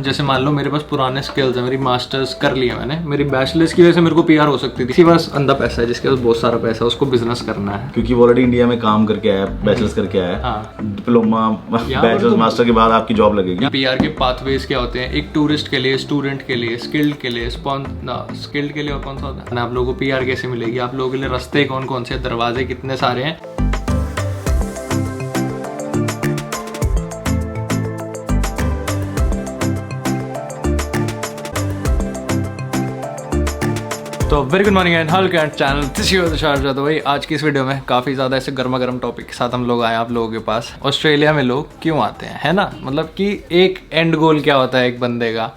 जैसे मान लो मेरे पास पुराने स्किल्स है, मेरी मास्टर्स कर ली है मैंने, मेरी बैचलर्स की वजह से मेरे को पीआर हो सकती थी। किसी पास अंधा पैसा है, जिसके पास बहुत सारा पैसा है, उसको बिजनेस करना है, क्योंकि वो ऑलरेडी इंडिया में काम करके आया, बैचलर्स करके आया, हाँ, डिप्लोमा बैचलर्स मास्टर के बाद आपकी जॉब लगेगी। पीआर के पाथवेज क्या होते हैं? एक टूरिस्ट के लिए, स्टूडेंट के लिए, स्किल्ड के लिए, स्किल्ड के लिए और कौन सा होता है, आप लोगों को पीआर कैसे मिलेगी, आप लोगों के लिए रास्ते कौन कौन से, दरवाजे कितने सारे हैं। तो very good morning and hello Cant channel, this is Tushar. तो भाई आज की इस वीडियो में काफ़ी ज़्यादा ऐसे गर्मा गर्म टॉपिक के साथ हम लोग आए आप लोगों के पास। ऑस्ट्रेलिया में लोग क्यों आते हैं, है ना, मतलब कि एक एंड गोल क्या होता है एक बंदे का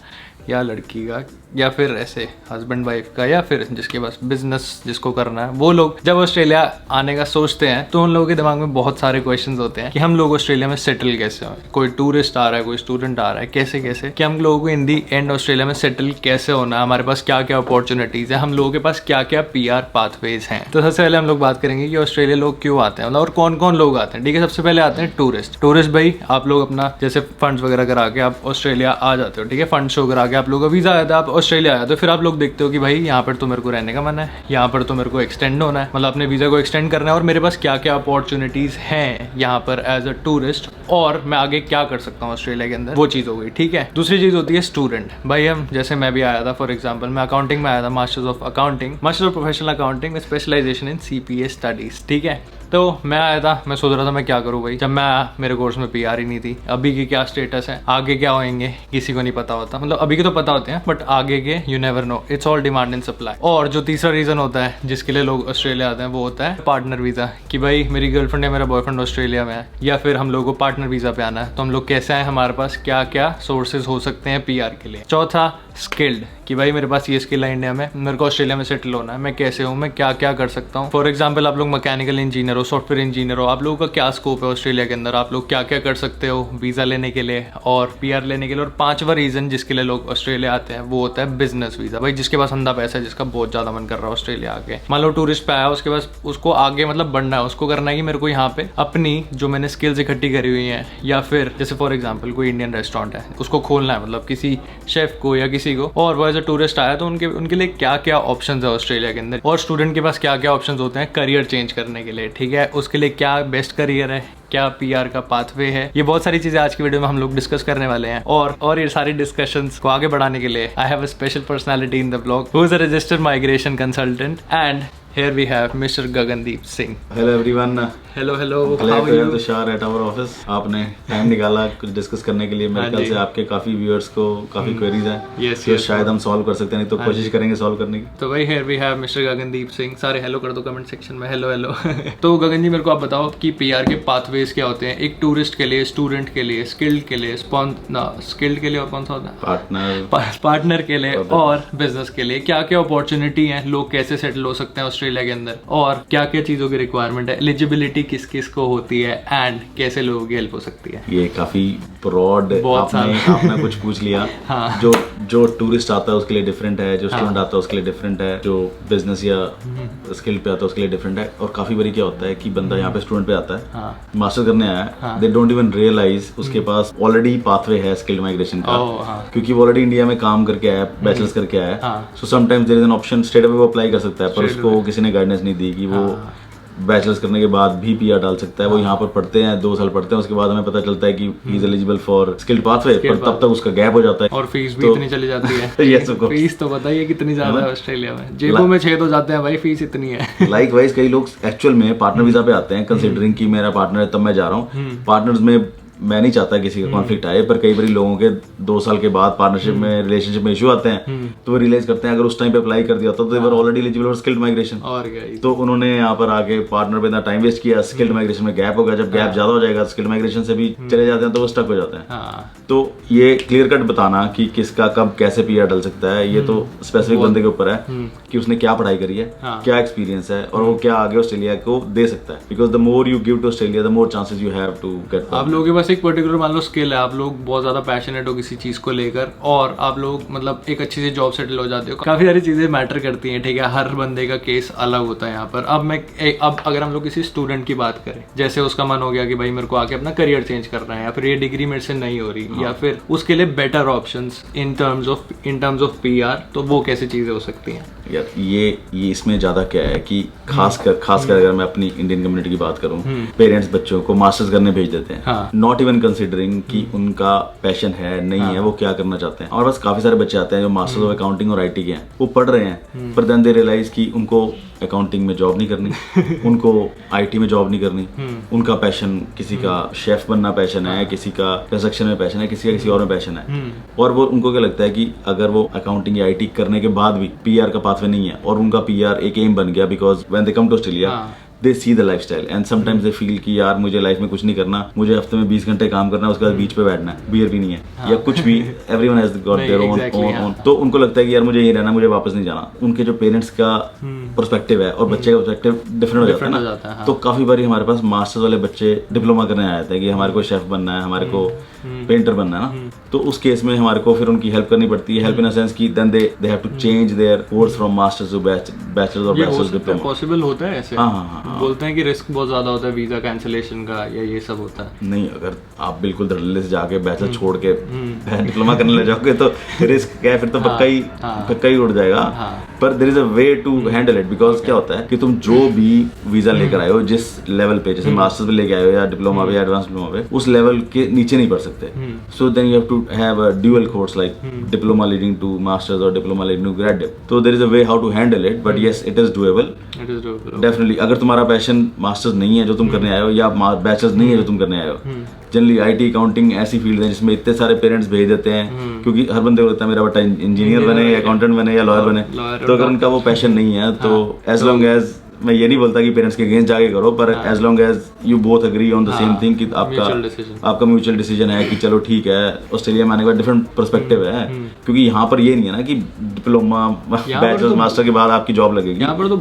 या लड़की का, या फिर ऐसे हस्बैंड वाइफ का, या फिर जिसके पास बिजनेस जिसको करना है, वो लोग जब ऑस्ट्रेलिया आने का सोचते हैं तो उन लोगों के दिमाग में बहुत सारे क्वेश्चंस होते हैं कि हम लोग ऑस्ट्रेलिया में सेटल कैसे हो। कोई टूरिस्ट आ रहा है, कोई स्टूडेंट आ रहा है, कैसे कैसे कि हम लोगों को इन दी एंड ऑस्ट्रेलिया में सेटल कैसे होना है, हमारे पास क्या क्या अपॉर्चुनिटीज है, हम लोगों के पास क्या क्या पीआर पाथवेज हैं। तो सबसे पहले हम लोग बात करेंगे कि ऑस्ट्रेलिया लोग क्यों आते हैं, मतलब और कौन कौन लोग आते हैं। ठीक है, सबसे पहले आते हैं टूरिस्ट भाई, आप लोग अपना जैसे फंड्स वगैरह करा के आप ऑस्ट्रेलिया आ जाते हो। ठीक है, फंड शो करा के आप लोगों का वीजा आया था, आप ऑस्ट्रेलिया आया, तो फिर आप लोग देखते हो कि भाई यहाँ पर तो मेरे को रहने का मन है, यहाँ पर तो मेरे को एक्सटेंड होना है, मतलब अपने वीजा को एक्सटेंड करना है, और मेरे पास क्या क्या अपॉर्चुनिटीज हैं यहाँ पर एज अ टूरिस्ट, और मैं आगे क्या कर सकता हूँ ऑस्ट्रेलिया के अंदर, वो चीज़ हो गई। ठीक है, दूसरी चीज़ होती है स्टूडेंट भाई। हम जैसे मैं भी आया था, फॉर एग्जाम्पल मैं अकाउंटिंग में आया था, masters of accounting, master of professional accounting में स्पेशलाइजेशन इन सीपीए स्टडीज। ठीक है, तो मैं आया था, मैं सोच रहा था मैं क्या करूँ भाई, जब मैं आया मेरे कोर्स में पीआर ही नहीं थी। अभी की क्या स्टेटस है, आगे क्या होंगे किसी को नहीं पता होता, मतलब अभी के तो पता होते हैं बट आगे के you never know, it's all demand and supply. और जो तीसरा रीजन होता है जिसके लिए लोग ऑस्ट्रेलिया आते हैं वो होता है पार्टनर वीजा, कि भाई मेरी गर्लफ्रेंड या मेरा बॉयफ्रेंड ऑस्ट्रेलिया में है, या फिर हम लोग को पार्टनर वीजा पे आना है, तो हम लोग कैसे आए, हमारे पास क्या क्या सोर्सेज हो सकते हैं पीआर के लिए। चौथा स्किल्ड, कि भाई मेरे पास ये स्किल है इंडिया में, मेरे को ऑस्ट्रेलिया में सेटल होना है, मैं कैसे हूँ, मैं क्या क्या कर सकता हूँ। फॉर एग्जाम्पल आप लोग मैकेनिकल इंजीनियर हो, सॉफ्टवेयर इंजीनियर हो, आप लोगों का क्या स्कोप है ऑस्ट्रेलिया के अंदर, आप लोग क्या क्या कर सकते हो वीजा लेने के लिए और पीआर लेने के लिए। और पांचवा रीजन जिसके लिए लोग ऑस्ट्रेलिया आते हैं वो होता है बिजनेस वीजा। भाई जिसके पास अंधा पैसा है, जिसका बहुत ज्यादा मन कर रहा है ऑस्ट्रेलिया आके, मान लो टूरिस्ट पे आया, उसके पास उसको आगे मतलब बढ़ना है, उसको करना है कि मेरे को यहाँ पे अपनी जो मैंने स्किल्स इकट्ठी करी हुई है, या फिर जैसे फॉर एग्जाम्पल कोई इंडियन रेस्टोरेंट है उसको खोलना है, मतलब किसी शेफ को या किसी को, और वो एज अ टूरिस्ट आया तो उनके लिए क्या क्या ऑप्शंस है ऑस्ट्रेलिया के अंदर, और स्टूडेंट के पास क्या क्या ऑप्शंस होते हैं करियर चेंज करने के लिए। ठीक है, उसके लिए क्या बेस्ट करियर है, क्या पीआर का पाथवे है, ये बहुत सारी चीजें आज की वीडियो में हम लोग डिस्कस करने वाले हैं। और ये सारी डिस्कशंस को आगे बढ़ाने के लिए I have a special personality in the blog who is a registered migration consultant, and here we have Mr. Gagandeep Singh. Hello everyone. Hello. How are you? Tushar at our office. आपने time निकाला कुछ discuss करने के लिए। मेरे ख्याल से आपके काफी व्यूअर्स को काफी क्वेरीज हैं, yes, तो शायद हम सॉल्व कर सकते हैं, नहीं तो कोशिश करेंगे सॉल्व करने की। तो भाई here we have Mr. Gagandeep Singh. सारे हेलो कर दो कमेंट सेक्शन में, हेलो तो गगन जी मेरे को आप बताओ कि पीआर के पाथवेज क्या होते हैं, एक टूरिस्ट के लिए, स्टूडेंट के लिए, स्किल्ड के लिए, स्किल्ड के लिए, और कौन सा होता है पार्टनर के लिए, और बिजनेस के लिए क्या क्या अपॉर्चुनिटी है, लोग कैसे सेटल हो सकते हैं ऑस्ट्रेलिया के अंदर, और क्या क्या चीजों की रिक्वायरमेंट है, एलिजिबिलिटी किस किस को होती है, एंड कैसे लोगों की हेल्प हो सकती है। ये काफी ब्रॉड आपने कुछ पूछ लिया। हाँ। जो टूरिस्ट आता है उसके लिए डिफरेंट है, जो स्टूडेंट आता है उसके लिए डिफरेंट है, जो बिजनेस या स्किल पे आता है उसके लिए डिफरेंट है। और काफी बारी क्या होता है कि बंदा यहाँ पे स्टूडेंट पे आता है, मास्टर करने आया है, दे डोंट इवन रियलाइज उसके पास ऑलरेडी पाथवे है स्किल्ड माइग्रेशन का, क्योंकि वो ऑलरेडी इंडिया में काम करके आया, बैचलर्स करके आया। So sometimes there is an option straight away वो अप्लाई कर सकता है, पर उसको किसी ने गाइडेंस नहीं दी कि वो बैचलर्स करने के बाद भी पीआर डाल सकता है। वो यहाँ पर पढ़ते हैं, 2 साल पढ़ते हैं, उसके बाद हमें पता चलता है कि he is eligible for skilled pathway, पर तब तक उसका गैप हो जाता है, और फीस भी इतनी चली जाती है। yes, फीस तो बताइए कितनी ज्यादा है ऑस्ट्रेलिया में, जेबों में छेद हो जाते हैं भाई, फीस इतनी है। लाइकवाइज कई लोग एक्चुअल में पार्टनर वीजा पे आते हैं कंसिडरिंग कि मेरा पार्टनर है तब मैं जा रहा हूँ। पार्टनर्स में मैं नहीं चाहता किसी का कॉन्फ्लिक्ट आए, पर कई बार लोगों के 2 साल के बाद पार्टनरशिप में, रिलेशनशिप में इशू आते हैं, तो वो रियलाइज करते हैं अगर उस टाइम पे अप्लाई कर दिया होता तो they were already eligible for skilled migration. और तो उन्होंने यहाँ पर आके पार्टनर पे इतना टाइम वेस्ट किया, स्किल्ड माइग्रेशन में गैप हो गया, जब गैप ज्यादा हो जाएगा स्किल्ड माइग्रेशन से भी चले जाते हैं तो वो स्टक हो जाते हैं। तो ये क्लियर कट बताना कि किसका कब कैसे पीआर डल सकता है, ये तो स्पेसिफिक बंदे के ऊपर है कि उसने क्या पढ़ाई करी है, क्या एक्सपीरियंस है, और वो क्या आगे ऑस्ट्रेलिया को दे सकता है। Because the more you give to Australia the more chances you have to get. आप लोगों के पास पास एक पर्टिकुलर मान लो स्किल है, आप लोग बहुत ज्यादा पैशनेट हो किसी चीज को लेकर और आप लोग मतलब एक अच्छी सी जॉब सेटल हो जाते हो, काफी सारी चीजें मैटर करती हैं, ठीक है। हर बंदे का केस अलग होता है यहाँ पर। अब अगर हम लोग किसी स्टूडेंट की बात करें, जैसे उसका मन हो गया कि भाई मेरे को आके अपना करियर चेंज करना है, या फिर ये डिग्री मेरे से नहीं हो रही, या फिर उसके लिए better options in terms of PR, तो वो कैसी चीजें हो सकती हैं यार? ये इसमें ज्यादा क्या है कि खासकर अगर मैं अपनी इंडियन कम्युनिटी की बात करूं, पेरेंट्स बच्चों को मास्टर्स करने भेज देते हैं, नॉट इवन कंसिडरिंग कि उनका पैशन है नहीं है, वो क्या करना चाहते हैं। और बस काफी सारे बच्चे आते हैं जो मास्टर्स ऑफ अकाउंटिंग और आईटी के हैं, वो पढ़ रहे हैं, पर देन दे रियलाइज कि उनको अकाउंटिंग में जॉब नहीं करनी, उनको आईटी में जॉब नहीं करनी, उनका पैशन, किसी का शेफ बनना पैशन है, किसी का कंस्ट्रक्शन में पैशन है, किसी का किसी और में पैशन है, और वो उनको क्या लगता है कि अगर वो अकाउंटिंग या आईटी करने के बाद भी पीआर का पाथवे नहीं है और उनका पीआर एक एम बन गया, because when they come to Australia they see the lifestyle and sometimes they feel कि यार मुझे लाइफ में कुछ नहीं करना, मुझे हफ्ते में 20 घंटे काम करना है, उसके बाद बीच पे बैठना है, बियर भी नहीं है, या कुछ भी, everyone has got their own. तो उनको लगता है कि यार मुझे यही रहना, मुझे वापस नहीं जाना। उनके जो पेरेंट्स का पर्सपेक्टिव है और बच्चे का पर्सपेक्टिव डिफरेंट हो जाता है ना। तो काफी बार हमारे पास मास्टर्स वाले बच्चे डिप्लोमा करने आए थे कि हमारे को शेफ बनना है, हमारे को पेंटर बनना है ना, तो उस केस में हमारे को फिर उनकी हेल्प करनी पड़ती है। हेल्प इन अ सेंस कि then they have to change their course from masters to bachelors और बैचलर्स डिप्लोमा। पॉसिबल होता है ऐसे? हाँ। बोलते हैं कि रिस्क बहुत ज्यादा होता है वीजा कैंसिलेशन का, या ये सब होता है? नहीं, अगर आप बिल्कुल धड़ल्ले से जाके बैचलर छोड़ के डिप्लोमा करने लग जाओगे तो रिस्क क्या है, फिर तो पक्का ही उड़ जाएगा। पर there is a way to handle it, because क्या होता है कि तुम जो भी वीजा लेकर आए हो, जिस लेवल पे, जैसे मास्टर्स पे लेके आए हो या डिप्लोमा पे या एडवांस डिप्लोमा पे, उस लेवल के नीचे नहीं पढ़ सकते। So then you have to have a dual course like diploma leading to masters और डिप्लोमा लीडिंग टू ग्रेजुएट। तो there is a way how to handle it, but yes it is doable definitely. अगर तुम्हारा passion masters नहीं है जो तुम करने आए हो, या बैचलर्स नहीं है जो तुम करने आए हो, जनरली आईटी अकाउंटिंग ऐसी फील्ड है जिसमें इतने सारे पेरेंट्स भेज देते हैं, क्योंकि हर बंदे को लगता है मेरा बेटा इंजीनियर बने, अकाउंटेंट बने या लॉयर बने। तो अगर उनका वो पैशन नहीं है, तो एज लॉन्ग एज, मैं ये नहीं बोलता कि पेरेंट्स के अगेंस्ट जाके करो, पर as long as you both agree on the same thing कि आपका म्यूचुअल डिसीजन है कि चलो ठीक है, ऑस्ट्रेलिया में आने के बाद डिफरेंट पर्सपेक्टिव है, क्योंकि यहाँ पर ये नहीं है ना कि डिप्लोमा बैचलर्स मास्टर के बाद आपकी जॉब लगेगी। यहाँ पर तो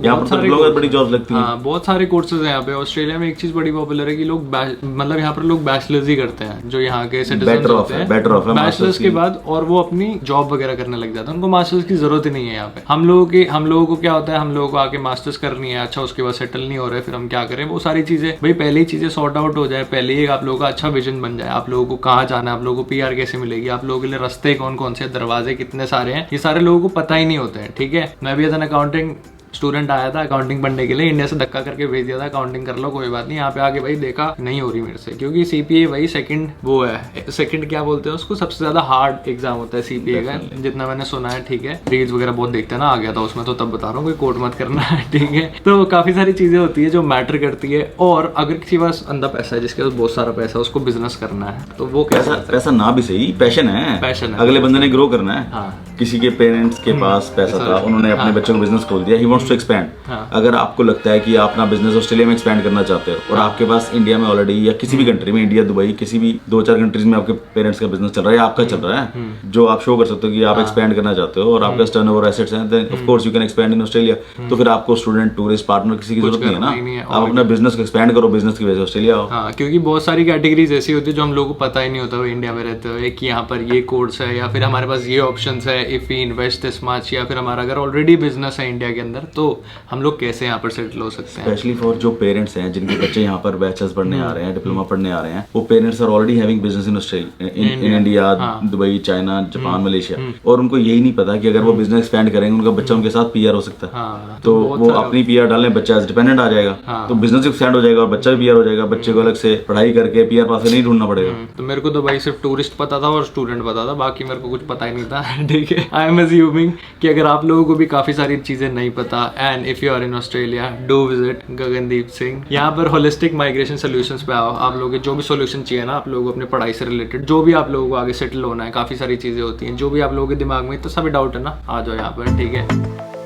बड़ी जॉब लगती है। बहुत सारे कोर्सेज हैं यहाँ पे। ऑस्ट्रेलिया में एक चीज बड़ी पॉपुलर है कि लोग मतलब यहाँ पर लोग बैचलर्स ही करते हैं, जो यहाँ के सिटीजन होते हैं, बेटर ऑफ है बैचलर्स के बाद, और वो अपनी जॉब वगैरह करने लग जाते हैं, उनको मास्टर्स की जरूरत ही नहीं है यहाँ पे। हम लोगों को क्या होता है, हम लोगों को आके मास्टर्स करनी है, अच्छा उसके बाद सेटल नहीं हो रहे, फिर हम क्या करें, वो सारी चीजें भाई पहले ही चीजें सॉर्ट आउट हो जाए, पहले ही आप लोगों का अच्छा विजन बन जाए, आप लोगों को कहाँ जाना है, आप लोगों को पीआर कैसे मिलेगी, आप लोगों के लिए रास्ते कौन कौन से, दरवाजे कितने सारे हैं, ये सारे लोगों को पता ही नहीं होते हैं, ठीक है। मैं भी एज एन अकाउंटिंग स्टूडेंट आया था अकाउंटिंग पढ़ने के लिए, इंडिया से धक्का करके भेज दिया था, अकाउंटिंग कर लो कोई बात नहीं। यहाँ पे आके भाई देखा नहीं हो रही मेरे से, क्योंकि सीपीए वही सेकंड क्या बोलते हैं उसको, सबसे ज्यादा हार्ड एग्जाम होता है सीपीए का, जितना मैंने सुना है, ठीक है। रील्स वगैरह बहुत देखते हैं ना, आ गया था उसमें, तो तब बता रहा हूँ, कोई कोट मत करना है, ठीक है। तो काफी सारी चीजें होती है जो मैटर करती है, और अगर किसी के पास अंधा पैसा है, जिसके पास बहुत सारा पैसा है, उसको बिजनेस करना है, तो वो पैसा ना भी सही, पैशन है, अगले बंदे ने ग्रो करना है। किसी के पेरेंट्स के पास पैसा था, उन्होंने अपने बच्चों को बिजनेस खोल दिया, ही वांट्स टू एक्सपैंड। अगर आपको लगता है कि आप अपना बिजनेस ऑस्ट्रेलिया में एक्सपैंड करना चाहते हो, और आपके पास इंडिया में ऑलरेडी, या किसी भी कंट्री में, इंडिया, दुबई, किसी भी 2-4 कंट्रीज में आपके पेरेंट्स का बिजनेस चल रहा है, आपका चल रहा है, जो आप शो कर सकते हो कि आप एक्सपैंड करना चाहते हो, और आपका टर्नओवर एसेट्स हैं, then of course you can expand in Australia. तो फिर आपको स्टूडेंट, टूरिस्ट, पार्टनर किसी की जरूरत नहीं है ना, आप अपना बिजनेस को एक्सपैंड करो, बिजनेस की वजह से ऑस्ट्रेलिया आओ। क्योंकि बहुत सारी कैटेगरीज ऐसी होती है जो हम लोगों को पता ही नहीं होता है इंडिया में रहते हुए, कि यहाँ पर ये कोर्स है, या फिर हमारे पास ये ऑप्शंस है, if we invest this much, या फिर हमारा अगर ऑलरेडी बिजनेस है इंडिया के अंदर, तो हम लोग कैसे यहाँ पर सेटल हो सकते हैं। स्पेशली फॉर जो पेरेंट्स हैं जिनके बच्चे यहाँ पर बैचलर्स पढ़ने आ रहे हैं, डिप्लोमा पढ़ने आ रहे हैं, वो parents are already having business in Australia, in India, Dubai, China, Japan, Malaysia, और उनको यही नहीं पता कि अगर वो बिजनेस एक्सपैंड करेंगे, उनका बच्चा उनके साथ पीआर हो सकता है। तो वो अपनी पीआर डालें, बच्चा एज डिपेंडेंट आ जाएगा, तो बिजनेस एक्सपैंड हो जाएगा और बच्चा भी पीआर हो जाएगा, बच्चे को अलग से पढ़ाई करके पीआर पास नहीं ढूंढना पड़ेगा। तो मेरे को तो भाई सिर्फ टूरिस्ट पता था और स्टूडेंट पता था, बाकी मेरे को कुछ पता ही नहीं था, ठीक है। आई एम अज्यूमिंग कि अगर आप लोगों को भी काफी सारी चीजें नहीं पता, and if you are in Australia, do visit Gagandeep Singh. यहाँ पर होलिस्टिक माइग्रेशन सोल्यूशंस पे आओ, आप लोगों के जो भी सोल्यूशन चाहिए ना, आप लोगों को अपने पढ़ाई से रिलेटेड, जो भी आप लोगों को आगे सेटल होना है, काफी सारी चीजें होती हैं, जो भी आप लोगों के दिमाग में तो सभी डाउट है ना, आ जाओ यहाँ पर, ठीक है।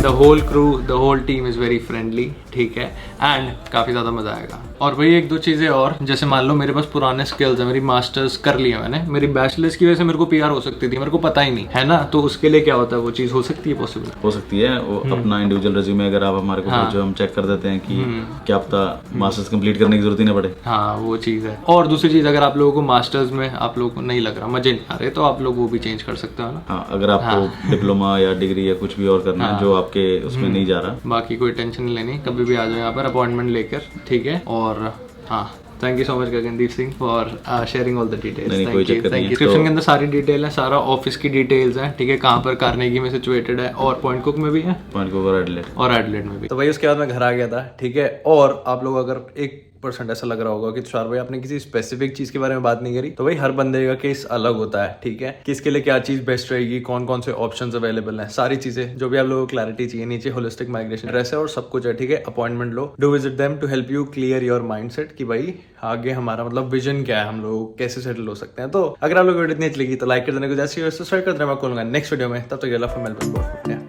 The whole crew, the whole team is very friendly, ठीक है, एंड काफ़ी ज़्यादा मज़ा आएगा। और वही एक दो चीज़ें और, जैसे मान लो मेरे पास पुराने स्किल्स है, मेरी मास्टर्स कर ली है मैंने, मेरी बैचलर्स की वजह से मेरे को PR हो सकती थी, मेरे को पता ही नहीं है ना, तो उसके लिए क्या होता है, वो चीज़ हो सकती है पॉसिबल? हो सकती है वो अपना इंडिविजुअल रिज्यूमे अगर आप हमारे को जो हम चेक कर देते हैं कि क्या पता मास्टर्स कंप्लीट करने की जरूरत ही ना पड़े। हाँ वो चीज़ है। और दूसरी चीज़, अगर आप लोगों को मास्टर्स में आप लोगों को नहीं लग रहा, मजे नहीं आ रहे, तो आप लोग वो भी चेंज कर सकते हो ना। हाँ, अगर आपको डिप्लोमा या डिग्री या कुछ भी और करना है जो आपके उसमें नहीं जा रहा, बाकी कोई टेंशन नहीं लेनी, कभी भी आ जाओ यहाँ पर अपॉइंटमेंट लेकर, ठीक है। और हाँ, thank you so much Gagandeep Singh for sharing all the details. Thank you. Description के अंदर सारी डिटेल है, सारा ऑफिस की डिटेल्स है, ठीक है, कहाँ पर कार्नेगी में सिचुएटेड है, और पॉइंट कुक में भी है, पॉइंट कुक और एडिलेड में भी। तो भाई उसके बाद मैं घर आ गया था, ठीक है। और आप लोग अगर 1% ऐसा लग रहा होगा कि तुषार भाई आपने किसी स्पेसिफिक चीज के बारे में बात नहीं करी, तो भाई हर बंदे का केस अलग होता है, ठीक है, किसके लिए क्या चीज बेस्ट रहेगी, कौन कौन से ऑप्शंस अवेलेबल हैं, सारी चीजें जो भी आप लोगों को क्लैरिटी चाहिए, नीचे होलिस्टिक माइग्रेशन एड्रेस है और सब कुछ है, ठीक है। अपॉइंटमेंट लो, do visit them to help you clear your mindset कि भाई आगे हमारा मतलब विजन क्या है, हम लोग कैसे सेटल हो सकते हैं। तो अगर आप लोग वीडियो इतनी अच्छी लगी तो लाइक कर देने को, जैसे सब्सक्राइब कर देना। मैं खोलूंगा नेक्स्ट वीडियो में, तब तक